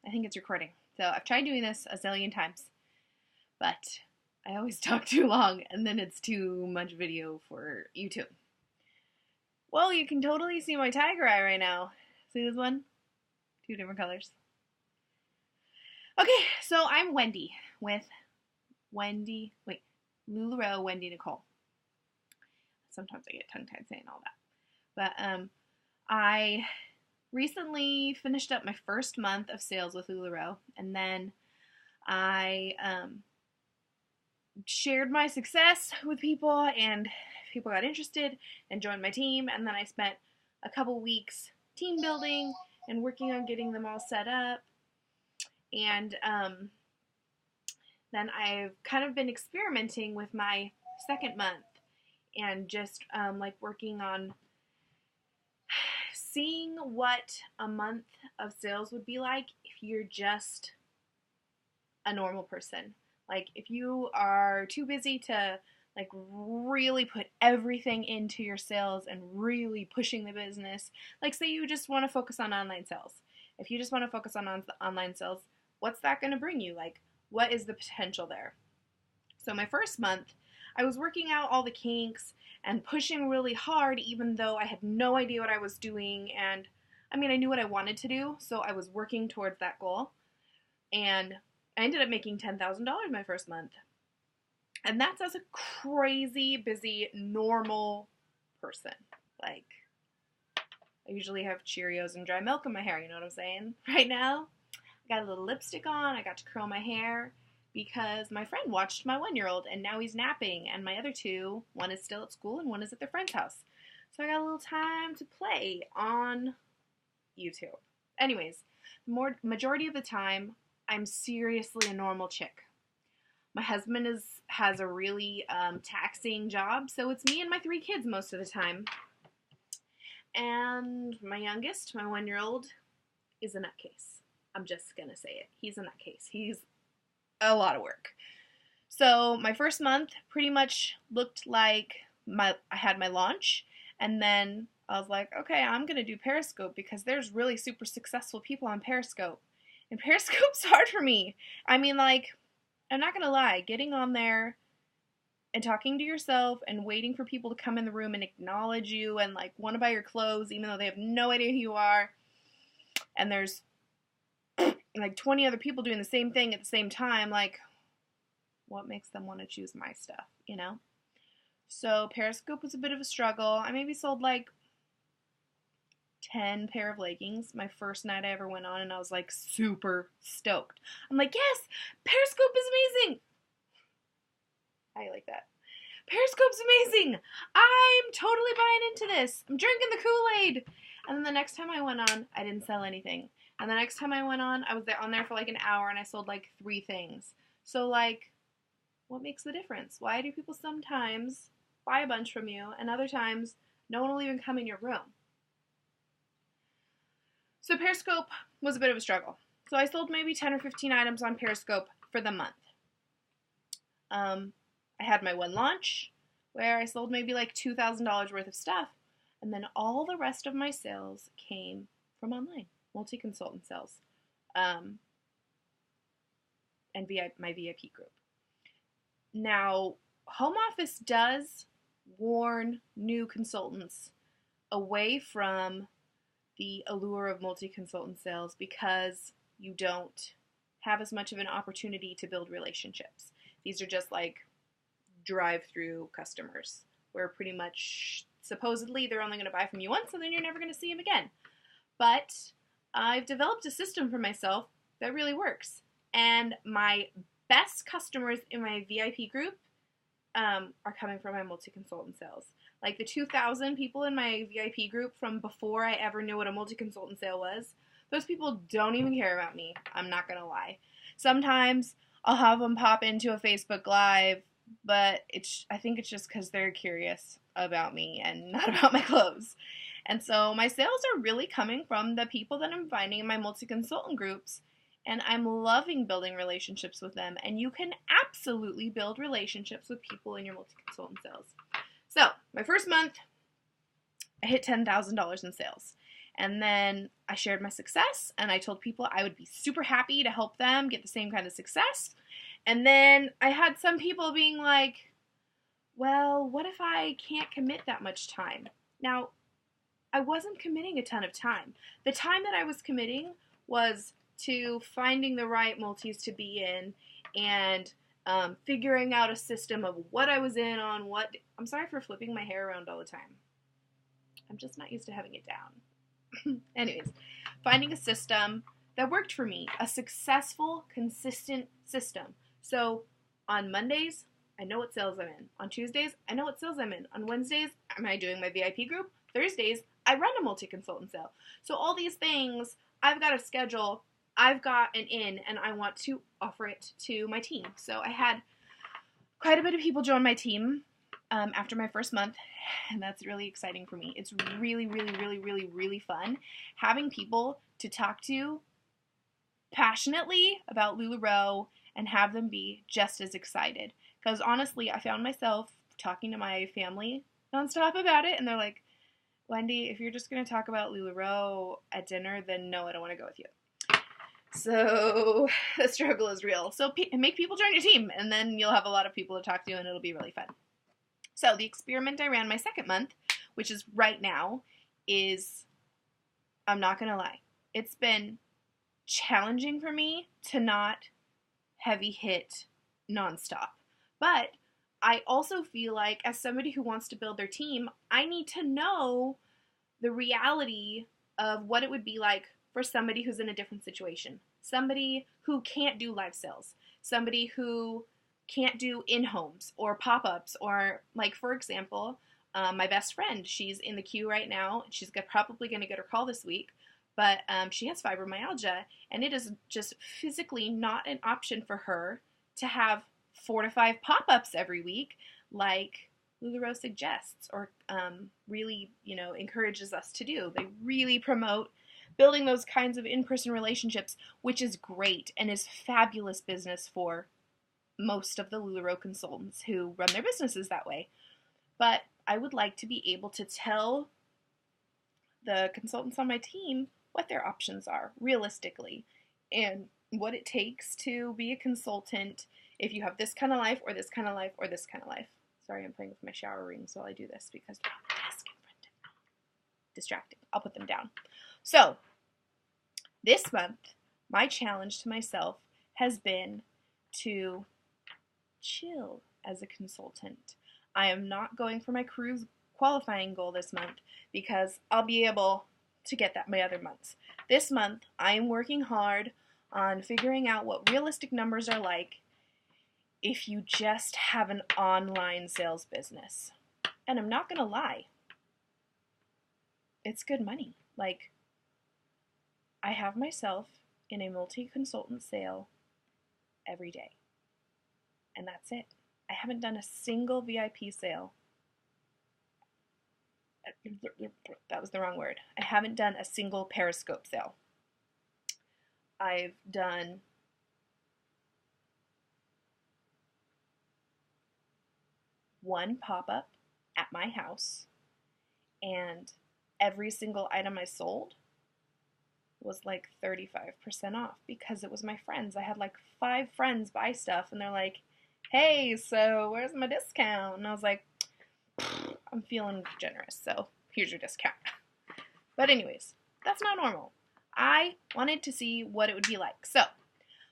I think it's recording. So I've tried doing this a zillion times, but I always talk too long and then it's too much video for YouTube. Well, you can totally see my tiger eye right now. See this one? Two different colors. Okay, so I'm Wendy with Lularoe, Wendy Nicole. Sometimes I get tongue-tied saying all that. But I recently finished up my first month of sales with Lularoe, and then I shared my success with people, and people got interested and joined my team, and then I spent a couple weeks team building and working on getting them all set up, and then I've kind of been experimenting with my second month and just like working on seeing what a month of sales would be like if you're just a normal person. Like if you are too busy to like really put everything into your sales and really pushing the business. Like say you just want to focus on online sales. If you just want to focus on online sales, what's that going to bring you? Like what is the potential there? So my first month, I was working out all the kinks and pushing really hard even though I had no idea what I was doing, and I mean I knew what I wanted to do, so I was working towards that goal, and I ended up making $10,000 my first month. And that's as a crazy busy normal person. Like I usually have Cheerios and dry milk in my hair, you know what I'm saying? Right now, I got a little lipstick on, I got to curl my hair because my friend watched my 1-year-old and now he's napping, and my other two, one is still at school and one is at their friend's house. So I got a little time to play on YouTube. Anyways, the majority of the time, I'm seriously a normal chick. My husband has a really taxing job, so it's me and my 3 kids most of the time. And my youngest, my 1-year-old, is a nutcase. I'm just gonna say it. He's a nutcase. He's a lot of work. So my first month pretty much looked like I had my launch, and then I was like, okay, I'm gonna do Periscope because there's really super successful people on Periscope. And Periscope's hard for me. I mean, like, I'm not gonna lie, getting on there and talking to yourself and waiting for people to come in the room and acknowledge you and like want to buy your clothes even though they have no idea who you are, and there's like 20 other people doing the same thing at the same time, like what makes them want to choose my stuff, you know? So Periscope was a bit of a struggle. I maybe sold like 10 pair of leggings my first night I ever went on, and I was like super stoked. I'm like, yes, Periscope is amazing. How you like that? Periscope's amazing. I'm totally buying into this. I'm drinking the Kool-Aid. And then the next time I went on, I didn't sell anything. And the next time I went on, I was on there for like an hour and I sold like 3 things. So like, what makes the difference? Why do people sometimes buy a bunch from you and other times no one will even come in your room? So Periscope was a bit of a struggle. So I sold maybe 10 or 15 items on Periscope for the month. I had my one launch where I sold maybe like $2,000 worth of stuff, and then all the rest of my sales came from online, multi-consultant sales, and my VIP group. Now, Home Office does warn new consultants away from the allure of multi-consultant sales because you don't have as much of an opportunity to build relationships. These are just like drive-through customers where pretty much supposedly they're only going to buy from you once and then you're never going to see them again. But I've developed a system for myself that really works. And my best customers in my VIP group are coming from my multi-consultant sales. Like the 2,000 people in my VIP group from before I ever knew what a multi-consultant sale was, those people don't even care about me. I'm not going to lie. Sometimes I'll have them pop into a Facebook Live, but I think it's just because they're curious about me and not about my clothes. And so my sales are really coming from the people that I'm finding in my multi-consultant groups, and I'm loving building relationships with them. And you can absolutely build relationships with people in your multi-consultant sales. So my first month, I hit $10,000 in sales. And then I shared my success, and I told people I would be super happy to help them get the same kind of success. And then I had some people being like, well, what if I can't commit that much time? Now, I wasn't committing a ton of time. The time that I was committing was to finding the right multis to be in and figuring out a system of what I was in on what. I'm sorry for flipping my hair around all the time. I'm just not used to having it down. Anyways, finding a system that worked for me, a successful, consistent system. So on Mondays, I know what sales I'm in. On Tuesdays, I know what sales I'm in. On Wednesdays, am I doing my VIP group? Thursdays, I run a multi-consultant sale. So all these things, I've got a schedule, I've got an in, and I want to offer it to my team. So I had quite a bit of people join my team after my first month, and that's really exciting for me. It's really, really, really, really, really fun having people to talk to passionately about Lularoe and have them be just as excited. Because honestly, I found myself talking to my family nonstop about it, and they're like, Wendy, if you're just going to talk about Lularoe at dinner, then no, I don't want to go with you. So the struggle is real. So make people join your team, and then you'll have a lot of people to talk to, and it'll be really fun. So the experiment I ran my second month, which is right now, is, I'm not going to lie, it's been challenging for me to not heavy hit nonstop. But I also feel like, as somebody who wants to build their team, I need to know the reality of what it would be like for somebody who's in a different situation. Somebody who can't do live sales. Somebody who can't do in-homes or pop-ups, or, like, for example, my best friend, she's in the queue right now. She's probably going to get her call this week, but she has fibromyalgia, and it is just physically not an option for her to have 4 to 5 pop-ups every week, like Lularoe suggests, or really, encourages us to do. They really promote building those kinds of in-person relationships, which is great and is fabulous business for most of the Lularoe consultants who run their businesses that way. But I would like to be able to tell the consultants on my team what their options are realistically, and what it takes to be a consultant if you have this kind of life, or this kind of life, or this kind of life. Sorry, I'm playing with my shower rings while I do this because they're on the desk in front of me. Distracting. I'll put them down. So, this month, my challenge to myself has been to chill as a consultant. I am not going for my cruise qualifying goal this month because I'll be able to get that my other months. This month, I am working hard on figuring out what realistic numbers are like if you just have an online sales business. And I'm not going to lie, it's good money. Like, I have myself in a multi-consultant sale every day. And that's it. I haven't done a single VIP sale. That was the wrong word. I haven't done a single Periscope sale. I've done one pop-up at my house, and every single item I sold was like 35% off because it was my friends. I had like 5 friends buy stuff, and they're like, hey, so where's my discount? And I was like, I'm feeling generous, so here's your discount. But anyways, that's not normal. I wanted to see what it would be like. So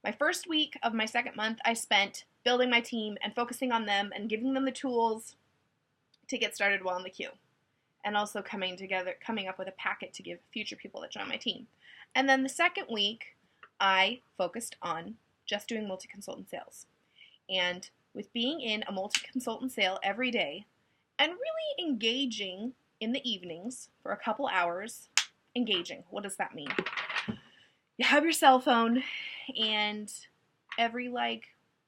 my first week of my second month, I spent building my team and focusing on them and giving them the tools to get started while in the queue. And also coming up with a packet to give future people that join my team. And then the second week, I focused on just doing multi-consultant sales. And with being in a multi-consultant sale every day and really engaging in the evenings for a couple hours, engaging, what does that mean? You have your cell phone, and every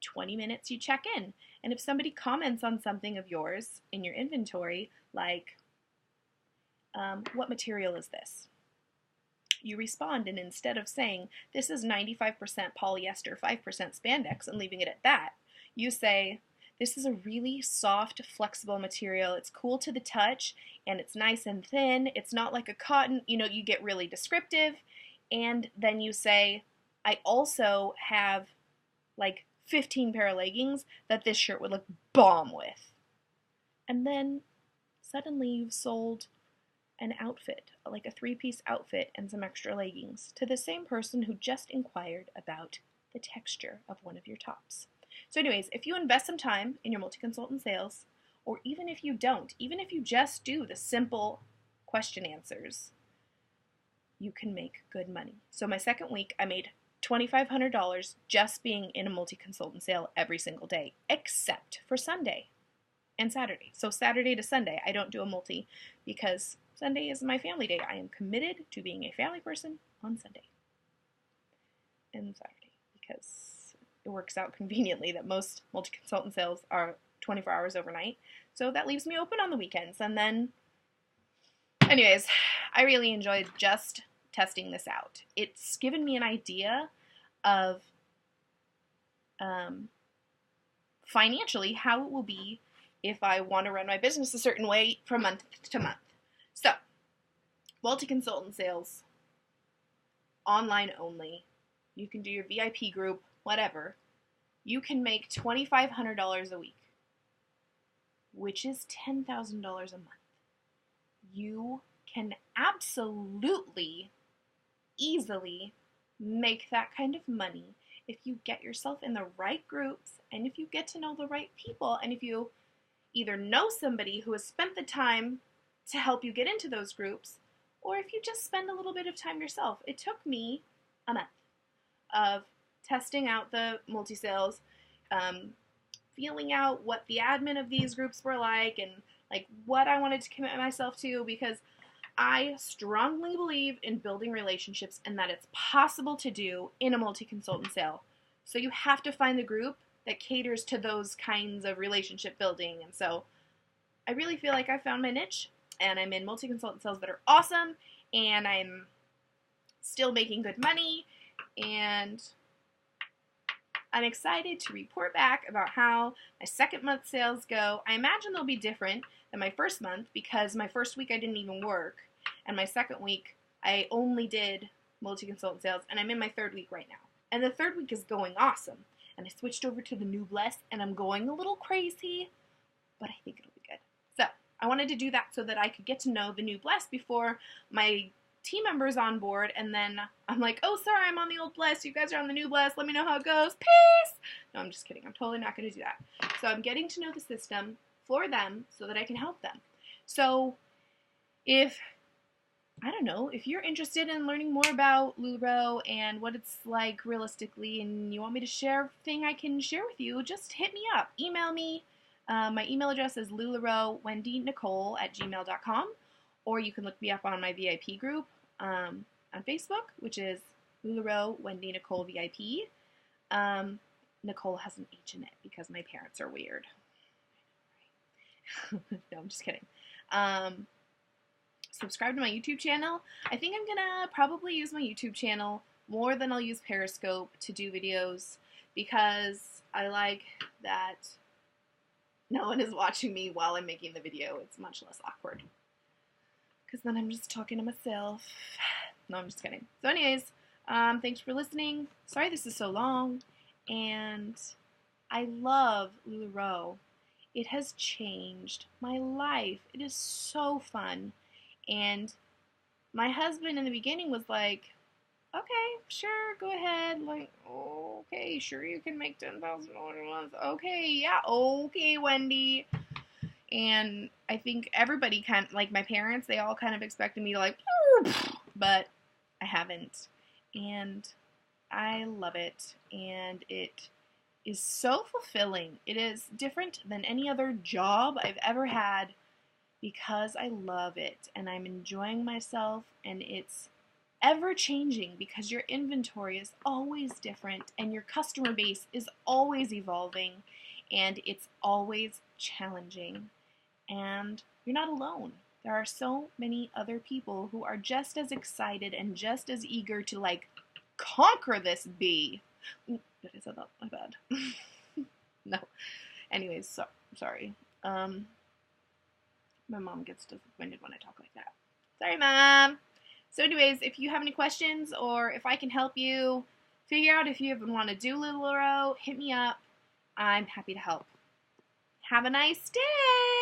20 minutes you check in. And if somebody comments on something of yours in your inventory, like, what material is this? You respond, and instead of saying, this is 95% polyester, 5% spandex, and leaving it at that, you say, This is a really soft, flexible material. It's cool to the touch, and it's nice and thin. It's not like a cotton, you get really descriptive, and then you say, I also have like 15 pair of leggings that this shirt would look bomb with. And then suddenly you've sold an outfit, like a 3-piece outfit and some extra leggings, to the same person who just inquired about the texture of one of your tops. So anyways, if you invest some time in your multi-consultant sales, or even if you don't, even if you just do the simple question answers, you can make good money. So my second week, I made $2,500 just being in a multi-consultant sale every single day, except for Sunday and Saturday. So Saturday to Sunday, I don't do a multi because Sunday is my family day. I am committed to being a family person on Sunday and Saturday because it works out conveniently that most multi-consultant sales are 24 hours overnight. So that leaves me open on the weekends. And then, anyways, I really enjoyed just testing this out. It's given me an idea of financially how it will be if I want to run my business a certain way from month to month. So, multi-consultant sales, online only. You can do your VIP group, whatever. You can make $2,500 a week, which is $10,000 a month. You can absolutely, easily make that kind of money if you get yourself in the right groups and if you get to know the right people and if you either know somebody who has spent the time to help you get into those groups, or if you just spend a little bit of time yourself. It took me a month of testing out the multi-sales, feeling out what the admin of these groups were like and like what I wanted to commit myself to, because I strongly believe in building relationships and that it's possible to do in a multi-consultant sale. So you have to find the group that caters to those kinds of relationship building. And so I really feel like I found my niche, and I'm in multi-consultant sales that are awesome, and I'm still making good money, and I'm excited to report back about how my second month sales go. I imagine they'll be different than my first month because my first week I didn't even work, and my second week I only did multi-consultant sales, and I'm in my third week right now. And the third week is going awesome. And I switched over to the new Bless, and I'm going a little crazy, but I think it'll be good. So I wanted to do that so that I could get to know the new Bless before my team members on board, and then I'm like, oh, sorry, I'm on the old Bless. You guys are on the new Bless. Let me know how it goes. Peace! No, I'm just kidding. I'm totally not going to do that. So I'm getting to know the system for them so that I can help them. So if you're interested in learning more about Lularoe and what it's like realistically, and you want me to share everything I can share with you, just hit me up. Email me. My email address is lularoewendynicole@gmail.com, or you can look me up on my VIP group on Facebook, which is Lularoe Wendy Nicole VIP. Nicole has an H in it because my parents are weird. No, I'm just kidding. Subscribe to my YouTube channel. I think I'm gonna probably use my YouTube channel more than I'll use Periscope to do videos, because I like that no one is watching me while I'm making the video. It's much less awkward, because then I'm just talking to myself. No, I'm just kidding. So anyways, thanks for listening. Sorry this is so long, and I love Lularoe. It has changed my life. It is so fun. And my husband in the beginning was like, okay, sure, go ahead. Like, okay, sure, you can make $10,000 a month. Okay, yeah, okay, Wendy. And I think everybody kind of, like my parents, they all kind of expected me to like, but I haven't. And I love it. And it is so fulfilling. It is different than any other job I've ever had, because I love it and I'm enjoying myself, and it's ever changing because your inventory is always different and your customer base is always evolving, and it's always challenging, and you're not alone. There are so many other people who are just as excited and just as eager to like conquer this bee. Did I say that? My bad. No. Anyways, sorry. My mom gets disappointed when I talk like that. Sorry, Mom. So anyways, if you have any questions or if I can help you figure out if you even want to do Lularoe, hit me up. I'm happy to help. Have a nice day!